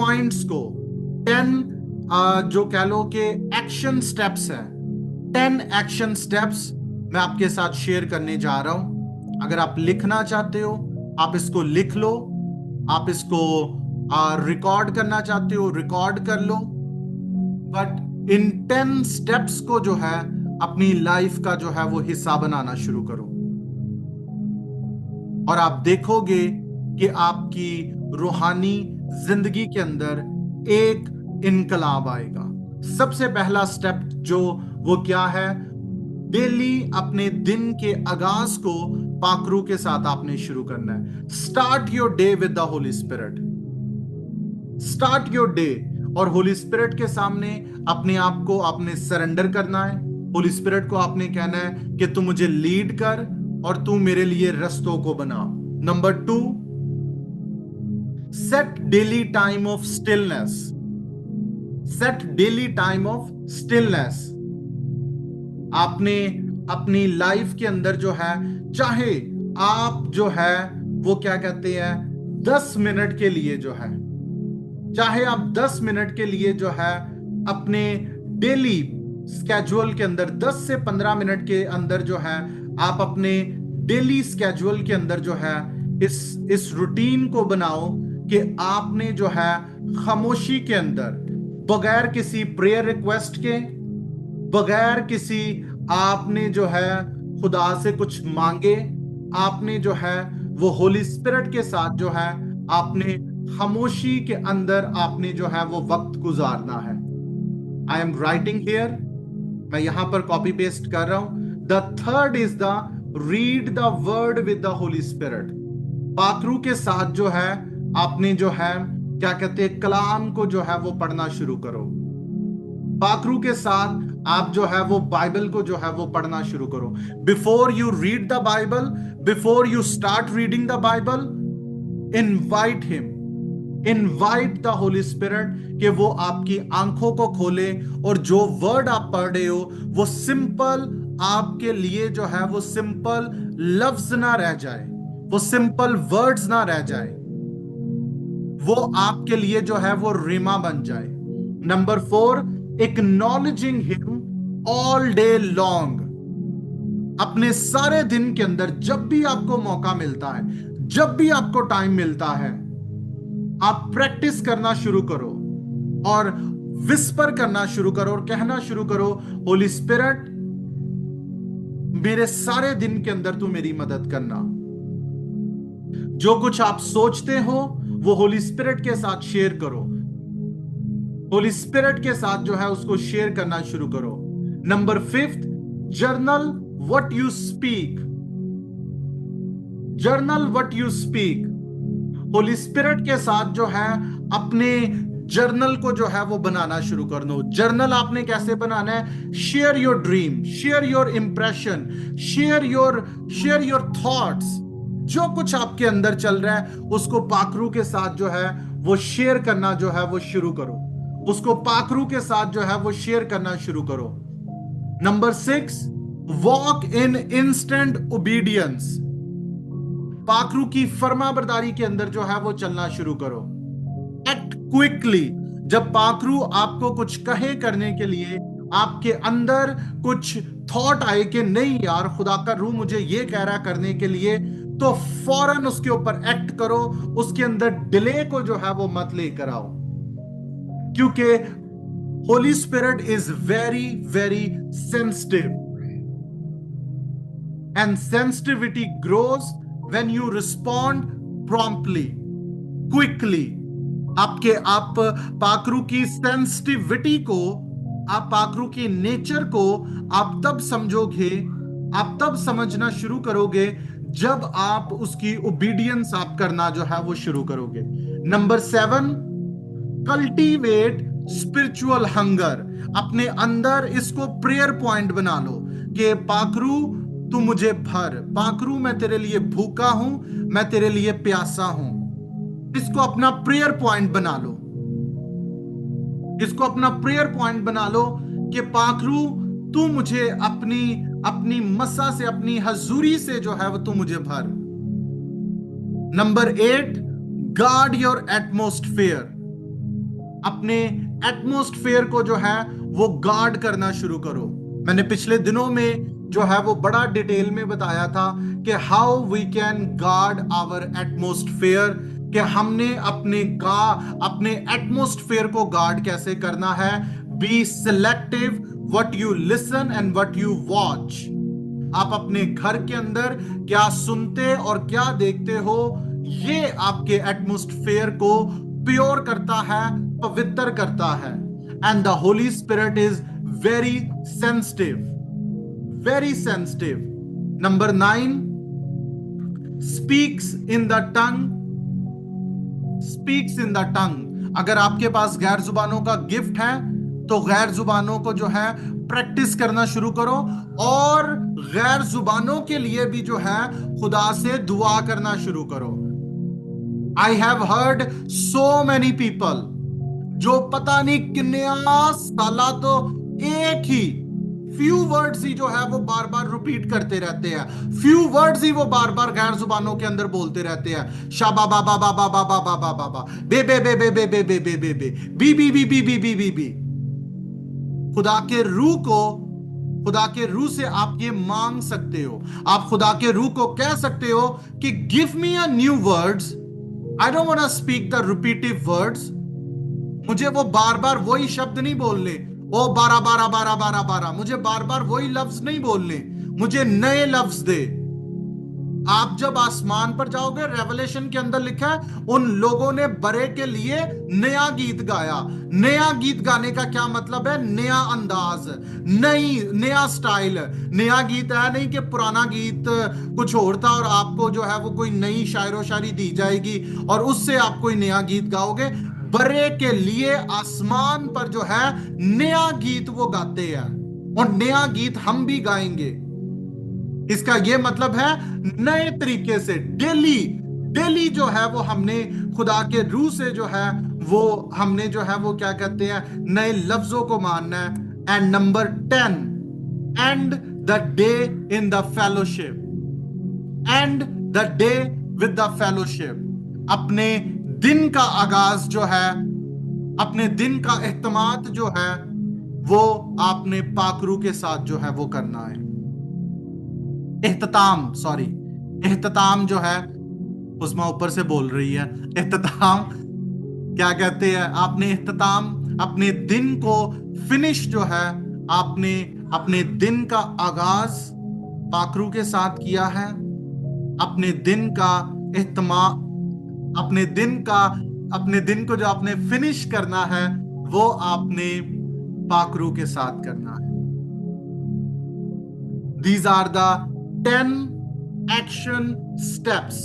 Points को, 10 जो कह लो कि एक्शन स्टेप्स हैं, 10 एक्शन स्टेप्स मैं आपके साथ शेयर करने जा रहा हूं। अगर आप लिखना चाहते हो आप इसको लिख लो, आप इसको रिकॉर्ड करना चाहते हो रिकॉर्ड कर लो, बट इन 10 स्टेप्स को जो है अपनी लाइफ का जो है वो हिस्सा बनाना शुरू करो, और आप देखोगे कि आपकी रूहानी जिंदगी के अंदर एक इनकलाब आएगा। सबसे पहला स्टेप जो वो क्या है, डेली अपने दिन के आगाज को पाखरू के साथ आपने शुरू करना है। Start your day with the holy spirit, start your day, और होली स्पिरिट के सामने अपने आप को आपने सरेंडर करना है। होली स्पिरिट को आपने कहना है कि तू मुझे लीड कर और तू मेरे लिए रास्तों को बना। Number 2, set daily time of stillness, set daily time of stillness. आपने अपनी लाइफ के अंदर जो है, चाहे आप जो है वो क्या कहते हैं 10 मिनट के लिए जो है, चाहे आप 10 मिनट के लिए जो है अपने डेली स्केड्यूल के अंदर 10 से 15 मिनट के अंदर जो है आप अपने डेली स्केड्यूल के अंदर जो है इस रूटीन को बनाओ कि आपने जो है खामोशी के अंदर, बगैर किसी प्रेयर रिक्वेस्ट के, बगैर किसी आपने जो है खुदा से कुछ मांगे, आपने जो है वो होली स्पिरिट के साथ जो है आपने खामोशी के अंदर आपने जो है वो वक्त गुजारना है। आई एम राइटिंग हियर, मैं यहां पर कॉपी पेस्ट कर रहा हूं। The third is the read the word with the holy spirit. पाखरू के साथ जो है आपने जो है क्या कहते हैं कलाम को जो है वो पढ़ना शुरू करो। पाखरू के साथ आप जो है वो बाइबल को जो है वो पढ़ना शुरू करो। Before you read the Bible, before you start reading the Bible, invite him, invite the holy spirit कि वो आपकी आंखों को खोले और जो वर्ड आप पढ़ रहे हो वो सिंपल आपके लिए जो है वो सिंपल लफ्ज ना रह जाए, वो सिंपल वर्ड्स ना रह जाए, वो आपके लिए जो है वो रिमा बन जाए। Number 4, acknowledging him all day long. अपने सारे दिन के अंदर जब भी आपको मौका मिलता है, जब भी आपको टाइम मिलता है, आप प्रैक्टिस करना शुरू करो और विस्पर करना शुरू करो और कहना शुरू करो, होली स्पिरिट मेरे सारे दिन के अंदर तू मेरी मदद करना। जो कुछ आप सोचते हो वो होली स्पिरिट के साथ शेयर करो, होली स्पिरिट के साथ जो है उसको शेयर करना शुरू करो। Number 5, journal what you speak, journal what you speak. Holi spirit के साथ जो है अपने जर्नल को जो है वो बनाना शुरू कर दो। जर्नल आपने कैसे बनाना है, share your dream, share your impression, share your thoughts. जो कुछ आपके अंदर चल रहा है उसको पाखरू के साथ जो है वो शेयर करना जो है वो शुरू करो, उसको पाखरू के साथ जो है वो शेयर करना शुरू करो। Number 6, walk in instant obedience. पाखरू की फर्माबरदारी के अंदर जो है वो चलना शुरू करो। Act quickly. जब पाखरू आपको कुछ कहे करने के लिए, आपके अंदर कुछ थॉट आए कि नहीं यार खुदा का रूह मुझे ये कह रहा करने के लिए, तो फौरन उसके ऊपर एक्ट करो, उसके अंदर डिले को जो है वो मत लेकर आओ, क्योंकि Holi spirit is very very sensitive and sensitivity grows when you respond promptly, quickly. आप पाखरू की सेंसिटिविटी को, आप पाखरू की नेचर को आप तब समझोगे, आप तब समझना शुरू करोगे जब आप उसकी ओबीडियंस आप करना जो है वो शुरू करोगे। Number 7, cultivate spiritual hunger. अपने अंदर इसको प्रेयर पॉइंट बना लो कि पाखरू तू मुझे भर, पाखरू मैं तेरे लिए भूखा हूं, मैं तेरे लिए प्यासा हूं। इसको अपना प्रेयर पॉइंट बना लो, इसको अपना प्रेयर पॉइंट बना लो कि पाखरू तू मुझे अपनी मसा से, अपनी हजूरी से जो है वो तू मुझे भर। Number 8, guard your atmosphere. अपने एटमॉस्फेयर को जो है वो गार्ड करना शुरू करो। मैंने पिछले दिनों में जो है वो बड़ा डिटेल में बताया था कि how we can guard our atmosphere, कि हमने अपने एटमॉस्फेयर को गार्ड कैसे करना है। Be selective what you listen and what you watch. आप अपने घर के अंदर क्या सुनते और क्या देखते हो, ये आपके एटमॉस्फेयर को प्योर करता है, पवित्र करता है। And the holy spirit is very sensitive, very sensitive. Number 9, speaks in the tongue, speaks in the tongue. अगर आपके पास गैर जुबानों का गिफ्ट है तो गैर जुबानों को जो है प्रैक्टिस करना शुरू करो, और गैर जुबानों के लिए भी जो है खुदा से दुआ करना शुरू करो। I have heard so many people जो पता नहीं किन्ने साला तो एक ही फ्यू वर्ड्स ही जो है वो बार बार रिपीट करते रहते हैं, फ्यू वर्ड्स ही वो बार बार गैर जुबानों के अंदर बोलते रहते हैं। शाबा बाबा बाबा बाबा बाबा बाबा बे बे बे बे बे बे बे बे बे बे बी बी बी बी बी बी बी बी। खुदा के रूह को, खुदा के रूह से आप ये मांग सकते हो। आप खुदा के रूह को कह सकते हो कि give me a new words, I don't want to speak the repetitive words. मुझे वो बार बार वही शब्द नहीं बोलने, ओ 12 12 12 12 12, मुझे बार बार वही लफ्ज नहीं बोलने, मुझे नए लफ्ज दे। आप जब आसमान पर जाओगे, रेवलेशन के अंदर लिखा है उन लोगों ने बरे के लिए नया गीत गाया। नया गीत गाने का क्या मतलब है? नया अंदाज, नया स्टाइल। नया गीत है नहीं कि पुराना गीत कुछ और था और आपको जो है वो कोई नई शायरो शायरी दी जाएगी और उससे आप कोई नया गीत गाओगे। बरे के लिए आसमान पर जो है नया गीत वो गाते हैं, और नया गीत हम भी गाएंगे। इसका यह मतलब है नए तरीके से डेली डेली जो है वो हमने खुदा के रूह से जो है वो हमने जो है वो क्या कहते हैं, नए लफ्जों को मानना है। And number 10, and the day in the fellowship, and the day with the fellowship. अपने दिन का आगाज जो है, अपने दिन का एहतमाम जो है वो आपने पाकरू के साथ जो है वो करना है। एहतताम, सॉरी, एहतताम जो है उसमें ऊपर से बोल रही है। एहतताम क्या कहते हैं? आपने एहतताम अपने दिन को फिनिश जो है, आपने अपने दिन का आगाज पाकरू के साथ किया है। अपने दिन का एहतमाम, अपने दिन को जो आपने फिनिश करना है वो आपने पाकरू के साथ करना है। These are the 10 action steps